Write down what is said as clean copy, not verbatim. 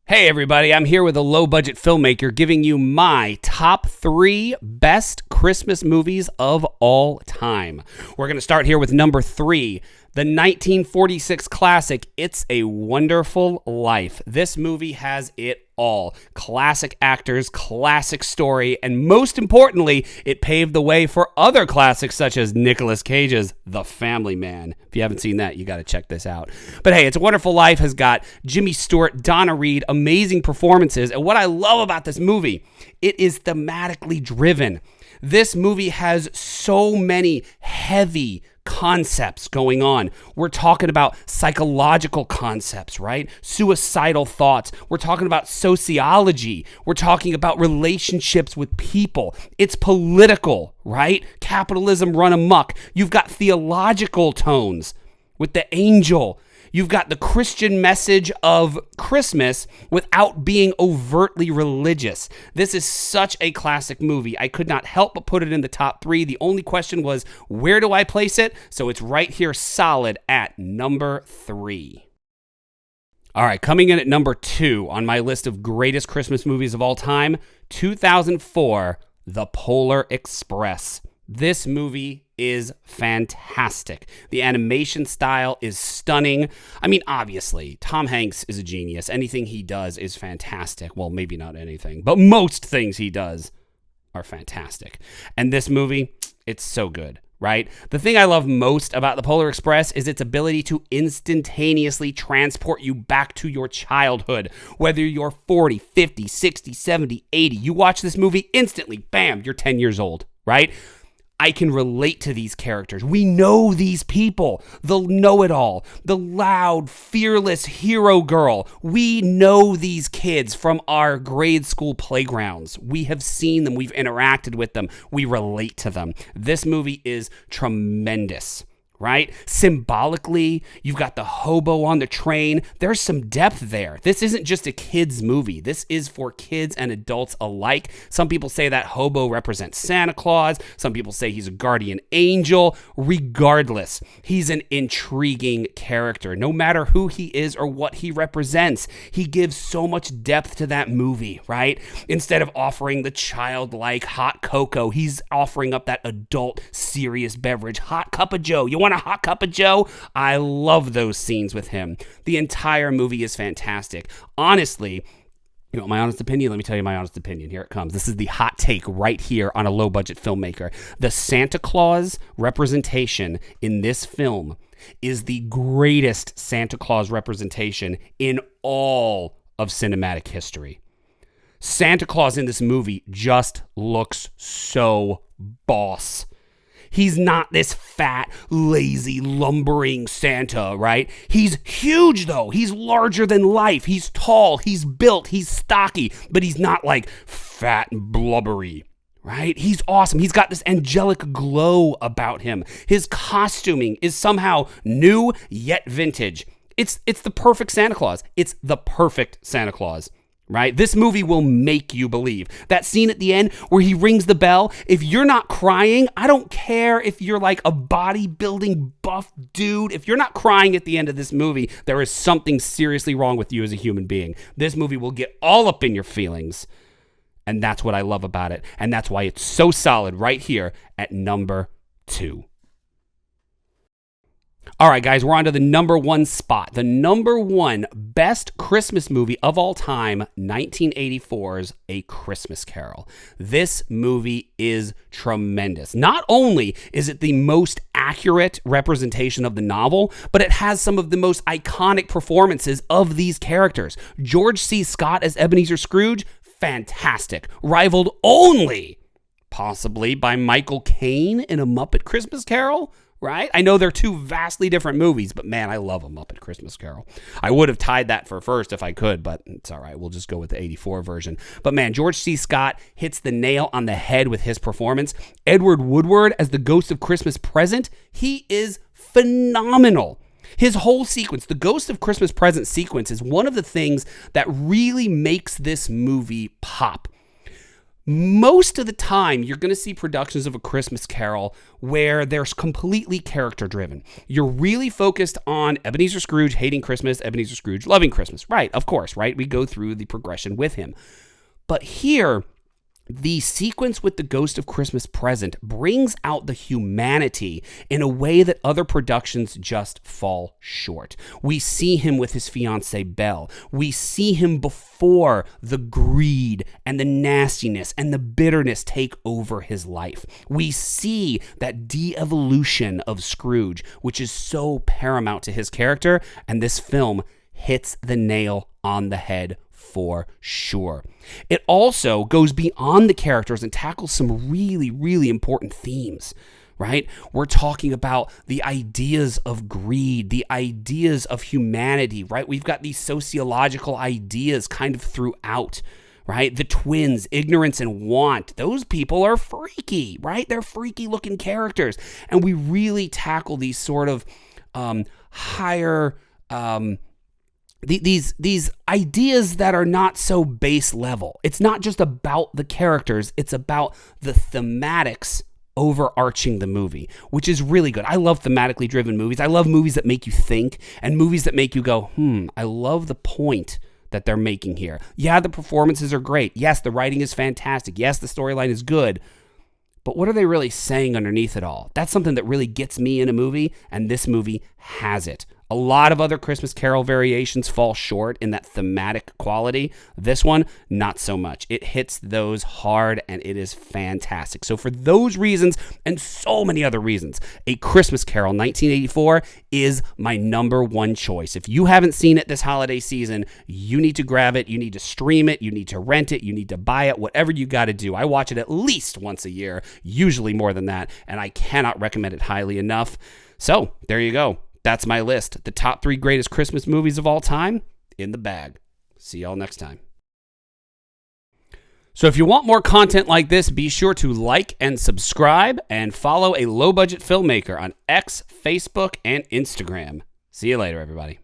Hey everybody, I'm here with a low-budget filmmaker giving you my top 3 best Christmas movies of all time. We're going to start here with number 3, the 1946 classic, It's a Wonderful Life. This movie has it all. Classic actors, classic story, and most importantly, it paved the way for other classics such as Nicolas Cage's The Family Man. If you haven't seen that, you got to check this out. But hey, It's a Wonderful Life has got Jimmy Stewart, Donna Reed, amazing performances, and what I love about this movie, it is thematically driven. This movie has so many heavy concepts going on. We're talking about psychological concepts, right? Suicidal thoughts. We're talking about sociology. We're talking about relationships with people. It's political, right? Capitalism run amok. You've got theological tones with the angel. You've got the Christian message of Christmas without being overtly religious. This is such a classic movie. I could not help but put it in the top 3. The only question was, where do I place it? So it's right here solid at number 3. All right, coming in at number 2 on my list of greatest Christmas movies of all time, 2004, The Polar Express. This movie is fantastic. The animation style is stunning. I mean, obviously, Tom Hanks is a genius. Anything he does is fantastic. Well, maybe not anything, but most things he does are fantastic. And this movie, it's so good, right? The thing I love most about The Polar Express is its ability to instantaneously transport you back to your childhood. Whether you're 40, 50, 60, 70, 80, you watch this movie instantly, bam, you're 10 years old, right? I can relate to these characters. We know these people, the know-it-all, the loud, fearless hero girl. We know these kids from our grade school playgrounds. We have seen them. We've interacted with them. We relate to them. This movie is tremendous. Right? Symbolically, you've got the hobo on the train. There's some depth there. This isn't just a kid's movie. This is for kids and adults alike. Some people say that hobo represents Santa Claus. Some people say he's a guardian angel. Regardless, he's an intriguing character. No matter who he is or what he represents, he gives so much depth to that movie, right? Instead of offering the childlike hot cocoa, he's offering up that adult, serious beverage. Hot cup of joe. You want a hot cup of joe? I love those scenes with him. The entire movie is fantastic. Honestly, you know, my honest opinion, let me tell you my honest opinion. Here it comes. This is the hot take right here on a low-budget filmmaker. The Santa Claus representation in this film is the greatest Santa Claus representation in all of cinematic history. Santa Claus in this movie just looks so boss. He's not this fat, lazy, lumbering Santa, right? He's huge, though. He's larger than life. He's tall. He's built. He's stocky. But he's not, like, fat and blubbery, right? He's awesome. He's got this angelic glow about him. His costuming is somehow new, yet vintage. It's the perfect Santa Claus. It's the perfect Santa Claus. Right? This movie will make you believe. That scene at the end where he rings the bell, if you're not crying, I don't care if you're like a bodybuilding buff dude. If you're not crying at the end of this movie, there is something seriously wrong with you as a human being. This movie will get all up in your feelings. And that's what I love about it. And that's why it's so solid right here at number 2. All right, guys, we're on to the number 1 spot. The number 1 best Christmas movie of all time, 1984's A Christmas Carol. This movie is tremendous. Not only is it the most accurate representation of the novel, but it has some of the most iconic performances of these characters. George C. Scott as Ebenezer Scrooge, fantastic. Rivaled only, possibly, by Michael Caine in A Muppet Christmas Carol. Right? I know they're 2 vastly different movies, but man, I love A Muppet Christmas Carol. I would have tied that for first if I could, but it's all right. We'll just go with the 84 version. But man, George C. Scott hits the nail on the head with his performance. Edward Woodward as the Ghost of Christmas Present, he is phenomenal. His whole sequence, the Ghost of Christmas Present sequence, is one of the things that really makes this movie pop. Most of the time, you're going to see productions of A Christmas Carol where they're completely character driven. You're really focused on Ebenezer Scrooge hating Christmas, Ebenezer Scrooge loving Christmas. Right, of course, right? We go through the progression with him. But here, the sequence with the Ghost of Christmas Present brings out the humanity in a way that other productions just fall short. We see him with his fiancée Belle. We see him before the greed and the nastiness and the bitterness take over his life. We see that de-evolution of Scrooge, which is so paramount to his character, and this film hits the nail on the head for sure. It also goes beyond the characters and tackles some really, really important themes, right? We're talking about the ideas of greed, the ideas of humanity, right? We've got these sociological ideas kind of throughout, right? The twins, ignorance and want, those people are freaky, right? They're freaky looking characters. And we really tackle these sort of higher these ideas that are not so base level. It's not just about the characters, it's about the thematics overarching the movie, which is really good. I love thematically driven movies. I love movies that make you think and movies that make you go, I love the point that they're making here. Yeah, the performances are great. Yes, the writing is fantastic. Yes, the storyline is good. But what are they really saying underneath it all? That's something that really gets me in a movie, and this movie has it. A lot of other Christmas Carol variations fall short in that thematic quality. This one, not so much. It hits those hard, and it is fantastic. So for those reasons, and so many other reasons, A Christmas Carol 1984 is my number one choice. If you haven't seen it this holiday season, you need to grab it. You need to stream it. You need to rent it. You need to buy it. Whatever you got to do. I watch it at least once a year, usually more than that, and I cannot recommend it highly enough. So there you go. That's my list. The top 3 greatest Christmas movies of all time in the bag. See y'all next time. So if you want more content like this, be sure to like and subscribe and follow A Low Budget Filmmaker on X, Facebook, and Instagram. See you later, everybody.